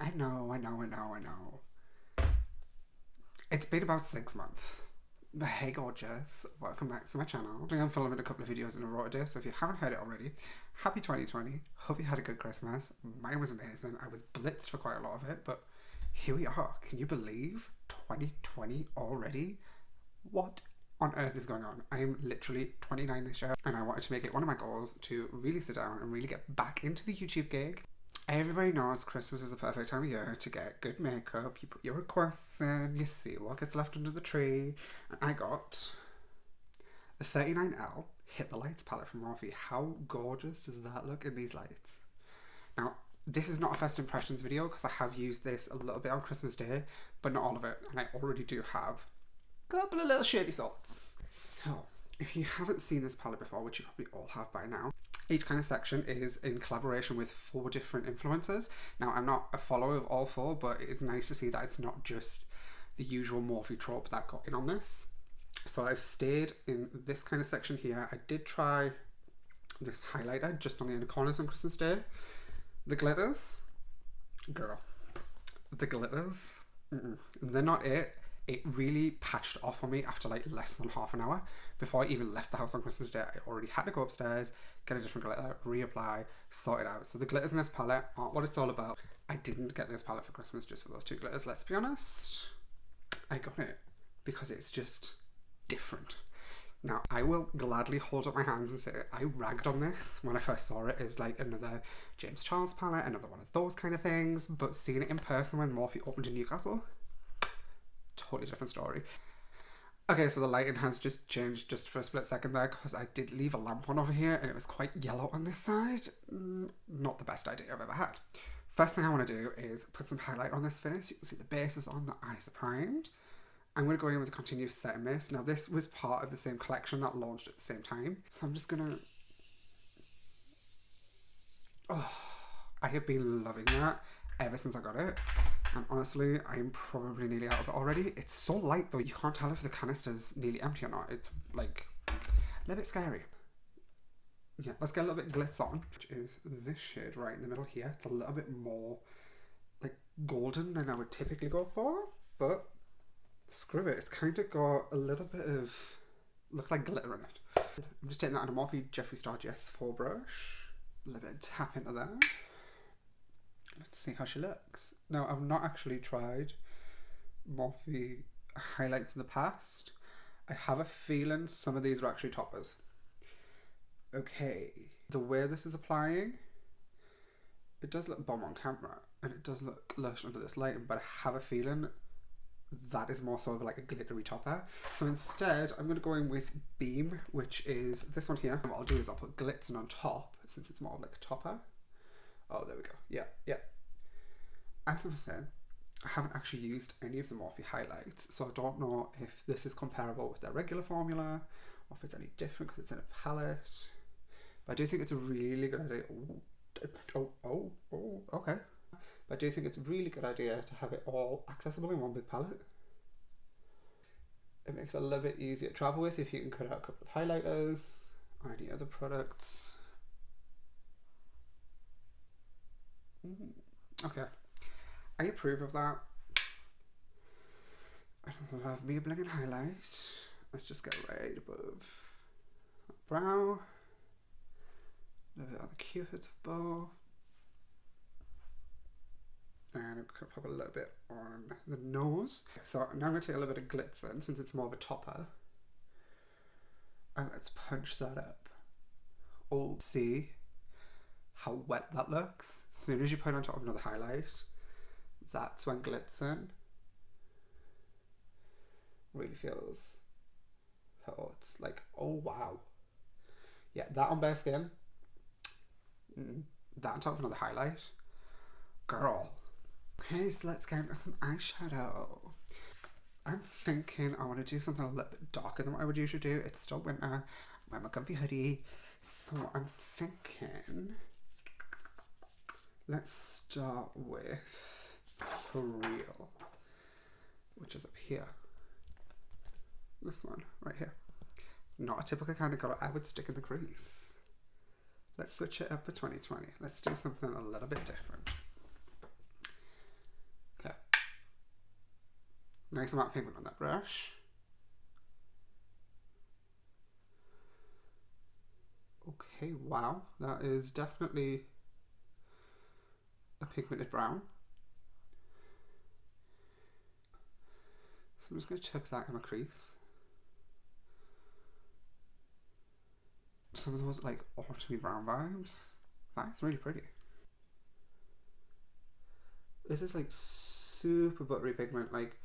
I know. It's been about 6 months. But hey gorgeous, welcome back to my channel. I think I'm filming a couple of videos in a row today, so if you haven't heard it already, happy 2020. Hope you had a good Christmas. Mine was amazing. I was blitzed for quite a lot of it, but here we are. Can you believe 2020 already? What on earth is going on? I am literally 29 this year, and I wanted to make it one of my goals to really sit down and really get back into the YouTube gig. Everybody knows Christmas is the perfect time of year to get good makeup. You put your requests in, you see what gets left under the tree. And I got the 39L Hit the Lights palette from Morphe. How gorgeous does that look in these lights? Now, this is not a first impressions video because I have used this a little bit on Christmas Day, but not all of it. And I already do have a couple of little shady thoughts. So, if you haven't seen this palette before, which you probably all have by now, each kind of section is in collaboration with 4 different influencers. Now, I'm not a follower of all 4, but it's nice to see that it's not just the usual Morphe trope that got in on this. So I've stayed in this kind of section here. I did try this highlighter just on the inner corners on Christmas Day. The glitters, girl, the glitters, they're not it. It really patched off on me after like less than half an hour. Before I even left the house on Christmas Day, I already had to go upstairs, get a different glitter, reapply, sort it out. So the glitters in this palette aren't what it's all about. I didn't get this palette for Christmas just for those 2 glitters, let's be honest. I got it because it's just different. Now, I will gladly hold up my hands and say I ragged on this when I first saw it as like another James Charles palette, another one of those kind of things, but seeing it in person when Morphe opened in Newcastle, totally different story. Okay, so the lighting has just changed just for a split second there because I did leave a lamp on over here and it was quite yellow on this side. Not the best idea I've ever had. First thing I want to do is put some highlight on this face. You can see the base is on, the eyes are primed. I'm going to go in with a continuous set mist. Now this was part of the same collection that launched at the same time. So I'm just going to... Oh, I have been loving that ever since I got it. And honestly, I'm probably nearly out of it already. It's so light though, you can't tell if the canister's nearly empty or not. It's like a little bit scary. Yeah, let's get a little bit glitz on, which is this shade right in the middle here. It's a little bit more like golden than I would typically go for, but screw it. It's kind of got a little bit of, looks like glitter in it. I'm just taking that on a Morphe Jeffree Star GS4 brush. A little bit of tap into there. Let's see how she looks. Now, I've not actually tried Morphe highlights in the past. I have a feeling some of these are actually toppers. Okay, the way this is applying, it does look bomb on camera and it does look lush under this lighting, but I have a feeling that is more sort of like a glittery topper. So instead, I'm going to go in with Beam, which is this one here. And what I'll do is I'll put Glitzen on top since it's more of like a topper. Oh, there we go. Yeah. As I was saying, I haven't actually used any of the Morphe highlights, so I don't know if this is comparable with their regular formula, or if it's any different because it's in a palette. But I do think it's a really good idea. Okay. But I do think it's a really good idea to have it all accessible in one big palette. It makes it a little bit easier to travel with if you can cut out a couple of highlighters or any other products. Okay, I approve of that. I love me a blinging highlight. Let's just get right above the brow. A little bit on the cupid's bow. And I could pop a little bit on the nose. So now I'm going to take a little bit of Glitzen since it's more of a topper. And let's punch that up. Oh, see how wet that looks? As soon as you put it on top of another highlight, that's when Glitzen really feels hot. It's like, oh wow. Yeah, that on bare skin. That on top of another highlight. Girl. Okay, so let's get into some eyeshadow. I'm thinking I want to do something a little bit darker than what I would usually do. It's still winter. I'm wearing my comfy hoodie. So I'm thinking... Let's start with For Real, which is up here. This one, right here. Not a typical kind of colour I would stick in the crease. Let's switch it up for 2020. Let's do something a little bit different. Nice amount of pigment on that brush. Okay, wow, that is definitely a pigmented brown. So I'm just going to tuck that in my crease. Some of those like autumny brown vibes. That's really pretty. This is like super buttery pigment, like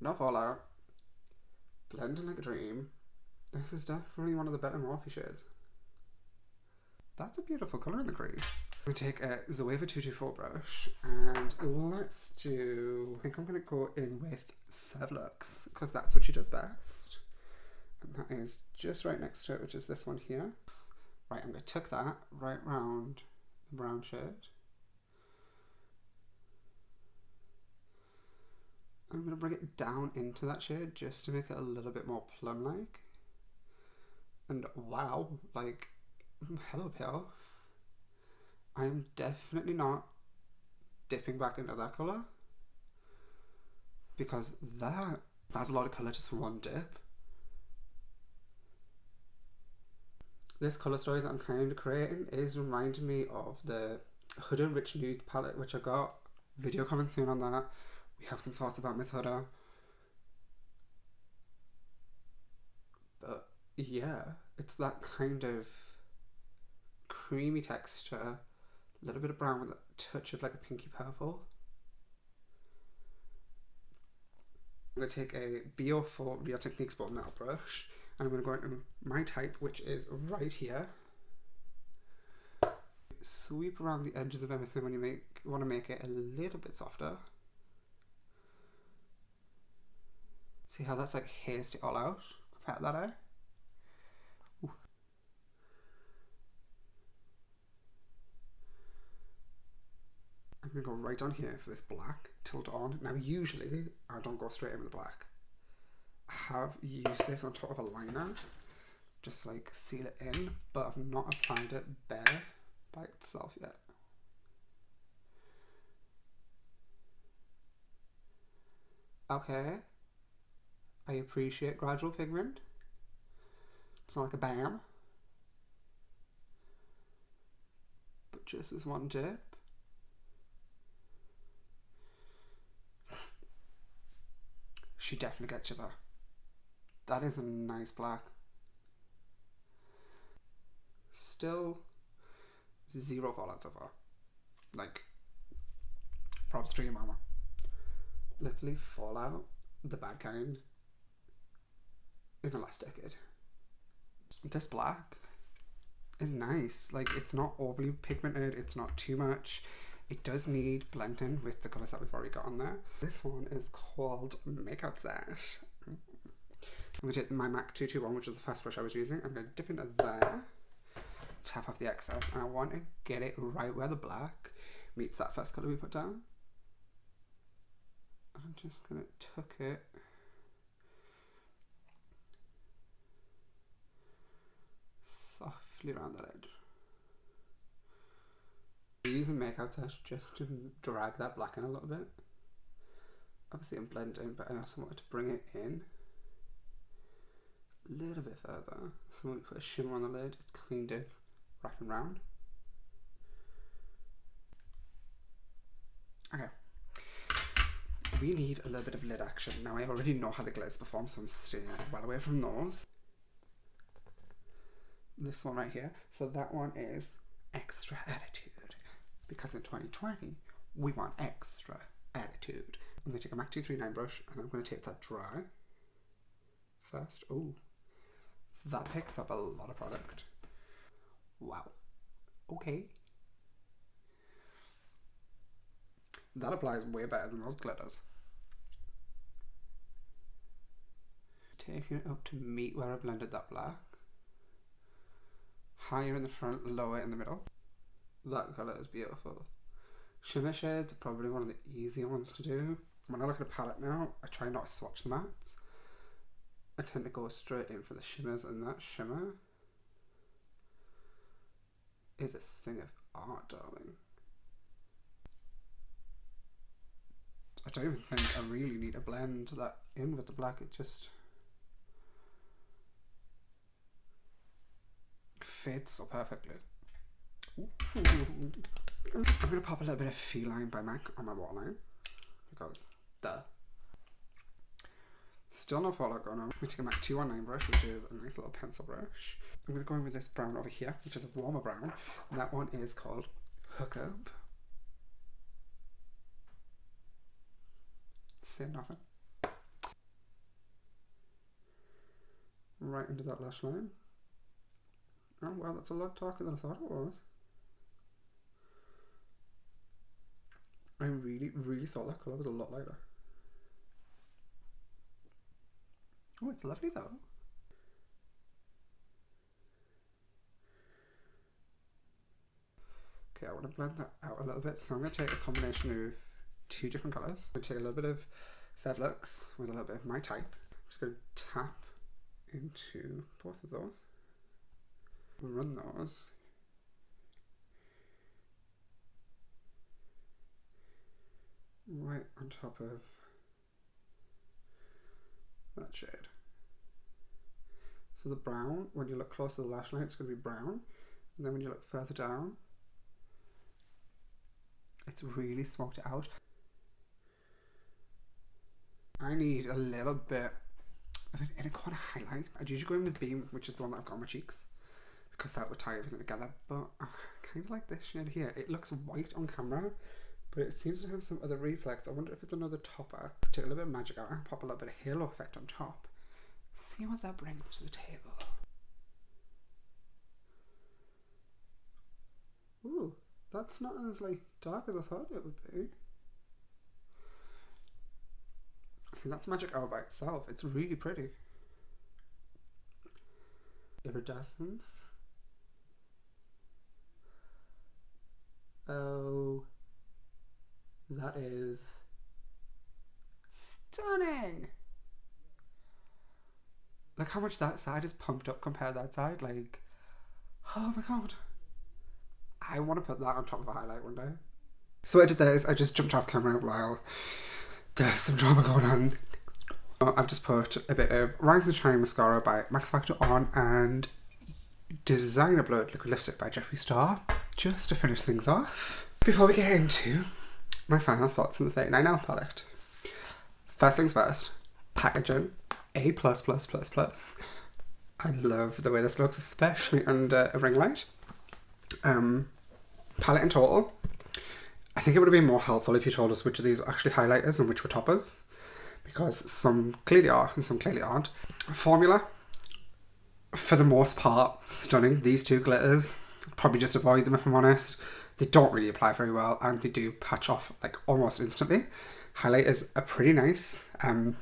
no fallout, blending like a dream. This is definitely one of the better Morphe shades. That's a beautiful colour in the crease. I'm going to take a Zoeva 224 brush and let's do, I think I'm going to go in with Servlux because that's what she does best. And that is just right next to it, which is this one here. Right, I'm going to tuck that right round the brown shade. I'm going to bring it down into that shade just to make it a little bit more plum-like. And wow, like, hello pale. I am definitely not dipping back into that colour because that's a lot of colour just for one dip. This colour story that I'm kind of creating is reminding me of the Hoola Rich Nude palette, which I got. Video coming soon on that. We have some thoughts about Miss Hoola. But yeah, it's that kind of creamy texture, a little bit of brown with a touch of like a pinky purple. I'm going to take a BO4 Real Techniques Ball Metal brush and I'm going to go into my type, which is right here. Sweep around the edges of everything when you want to make it a little bit softer. See how that's like hazed it all out compared to that eye? Ooh. I'm going to go right down here for this black, tilt on. Now usually I don't go straight in with the black. I have used this on top of a liner, just like seal it in, but I've not applied it bare by itself yet. Okay. I appreciate gradual pigment. It's not like a bam. But just this one dip. She definitely gets you there. That is a nice black. Still zero fallout so far. Like, props to your mama. Literally fallout, the bad kind, in the last decade. This black is nice. Like, it's not overly pigmented, it's not too much. It does need blending with the colours that we've already got on there. This one is called Makeup That. I'm going to take my MAC 221, which was the first brush I was using. I'm going to dip into there, tap off the excess, and I want to get it right where the black meets that first colour we put down. I'm just going to tuck it softly around that edge. I'm using Makeup That just to drag that black in a little bit. Obviously I'm blending, but I also wanted to bring it in a little bit further. So when we put a shimmer on the lid, it's kind of wrapping round. Okay. We need a little bit of lid action. Now I already know how the glitters perform, so I'm staying well away from those. This one right here. So that one is Extra Attitude. Because in 2020, we want extra attitude. I'm going to take a MAC 239 brush and I'm going to take that dry first. Oh, that picks up a lot of product. Wow. Okay. That applies way better than those glitters. Taking it up to meet where I blended that black. Higher in the front, lower in the middle. That colour is beautiful. Shimmer shades are probably one of the easier ones to do. When I look at a palette now, I try not to swatch the mattes. I tend to go straight in for the shimmers, and that shimmer is a thing of art, darling. I don't even think I really need to blend that in with the black. It just fits so perfectly. Ooh. I'm going to pop a little bit of Feline by Mac on my waterline because duh. Still no fallout going on. We take a Mac 219 brush, which is a nice little pencil brush. I'm going to go in with this brown over here, which is a warmer brown. And that one is called Hookup. Say nothing. Right into that lash line. Oh wow, that's a lot darker than I thought it was. I really thought that colour was a lot lighter. Oh, it's lovely though. Okay, I want to blend that out a little bit, so I'm going to take a combination of two different colours. I'm going to take a little bit of Sevlux with a little bit of my type. I'm just going to tap into both of those. Run those. Right on top of that shade. So the brown, when you look close to the lash line, it's going to be brown. And then when you look further down, it's really smoked it out. I need a little bit of an inner corner highlight. I'd usually go in with Beam, which is the one that I've got on my cheeks, because that would tie everything together. But I kind of like this shade here. It looks white on camera, but it seems to have some other reflex. I wonder if it's another topper. Take a little bit of magic out and pop a little bit of halo effect on top. See what that brings to the table. Ooh, that's not as like dark as I thought it would be. See, that's magic out by itself. It's really pretty. Iridescence. Oh, that is stunning. Look how much that side is pumped up compared to that side. Like, oh my god. I want to put that on top of a highlight one day. So what I did there is I just jumped off camera while there's some drama going on. I've just put a bit of Rise and Shine Mascara by Max Factor on and Designer Blood Liquid Lipstick by Jeffree Star, just to finish things off. Before we get into my final thoughts on the 39 nail palette. First things first, packaging, A+++++. I love the way this looks, especially under a ring light. Palette in total, I think it would have been more helpful if you told us which of these are actually highlighters and which were toppers, because some clearly are and some clearly aren't. Formula, for the most part, stunning. These two glitters, probably just avoid them if I'm honest. They don't really apply very well and they do patch off like almost instantly. Highlighters are pretty nice. I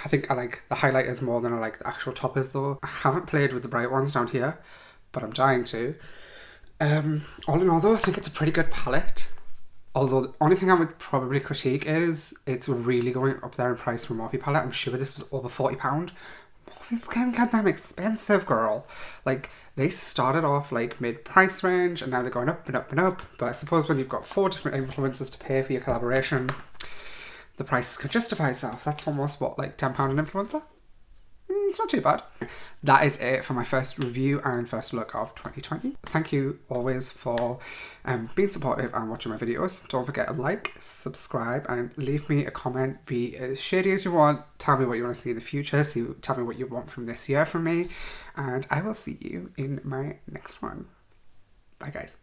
think I like the highlighters more than I like the actual toppers though. I haven't played with the bright ones down here, but I'm dying to. All in all though, I think it's a pretty good palette. Although the only thing I would probably critique is it's really going up there in price for Morphe palette. I'm sure this was over £40. Morphe's getting goddamn expensive, girl. Like, they started off like mid-price range and now they're going up and up and up. But I suppose when you've got 4 different influencers to pay for your collaboration, the price could justify itself. That's almost what, like £10 an influencer? It's not too bad. That is it for my first review and first look of 2020. Thank you always for being supportive and watching my videos. Don't forget to like, subscribe and leave me a comment. Be as shady as you want. Tell me what you want to see in the future. Tell me what you want from this year from me. And I will see you in my next one. Bye guys.